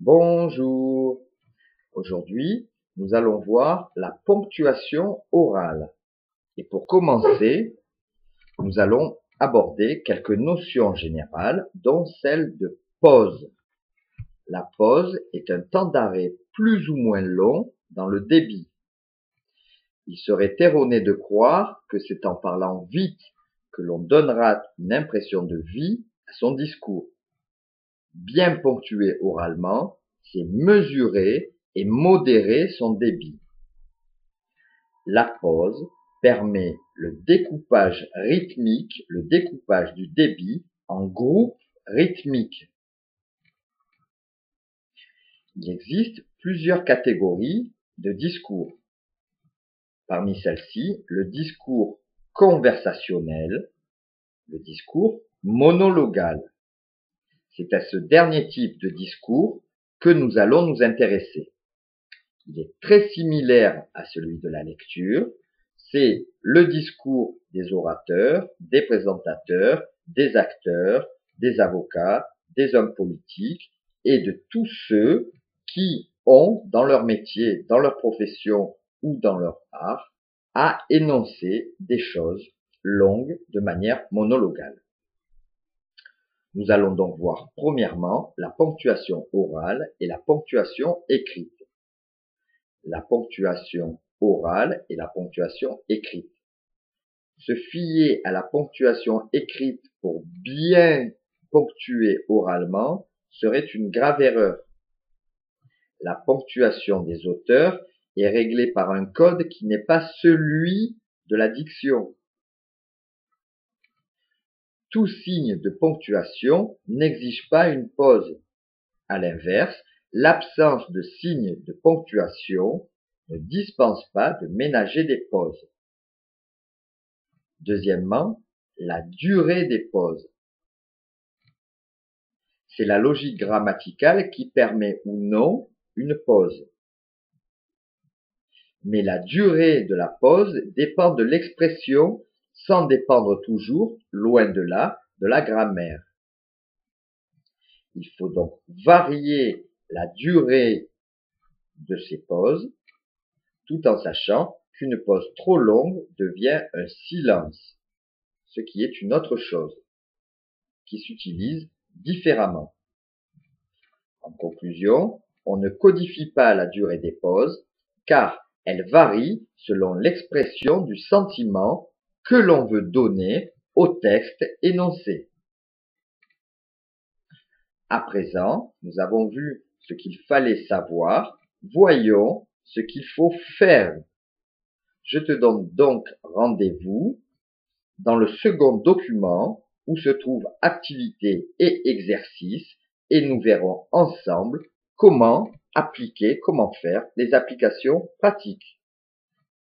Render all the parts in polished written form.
Bonjour. Aujourd'hui, nous allons voir la ponctuation orale. Et pour commencer, nous allons aborder quelques notions générales, dont celle de pause. La pause est un temps d'arrêt plus ou moins long dans le débit. Il serait erroné de croire que c'est en parlant vite que l'on donnera une impression de vie à son discours. Bien ponctuer oralement, c'est mesurer et modérer son débit. La pause permet le découpage rythmique, le découpage du débit en groupes rythmiques. Il existe plusieurs catégories de discours. Parmi celles-ci, le discours conversationnel, le discours monologal. C'est à ce dernier type de discours que nous allons nous intéresser. Il est très similaire à celui de la lecture. C'est le discours des orateurs, des présentateurs, des acteurs, des avocats, des hommes politiques et de tous ceux qui ont, dans leur métier, dans leur profession ou dans leur art, à énoncer des choses longues de manière monologale. Nous allons donc voir premièrement la ponctuation orale et la ponctuation écrite. La ponctuation orale et la ponctuation écrite. Se fier à la ponctuation écrite pour bien ponctuer oralement serait une grave erreur. La ponctuation des auteurs est réglée par un code qui n'est pas celui de la diction. Tout signe de ponctuation n'exige pas une pause. À l'inverse, l'absence de signe de ponctuation ne dispense pas de ménager des pauses. Deuxièmement, la durée des pauses. C'est la logique grammaticale qui permet ou non une pause. Mais la durée de la pause dépend de l'expression sans dépendre toujours, loin de là, de la grammaire. Il faut donc varier la durée de ces pauses, tout en sachant qu'une pause trop longue devient un silence, ce qui est une autre chose, qui s'utilise différemment. En conclusion, on ne codifie pas la durée des pauses, car elle varie selon l'expression du sentiment que l'on veut donner au texte énoncé. À présent, nous avons vu ce qu'il fallait savoir, voyons ce qu'il faut faire. Je te donne donc rendez-vous dans le second document où se trouvent activités et exercices et nous verrons ensemble comment appliquer, comment faire les applications pratiques.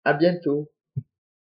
À bientôt.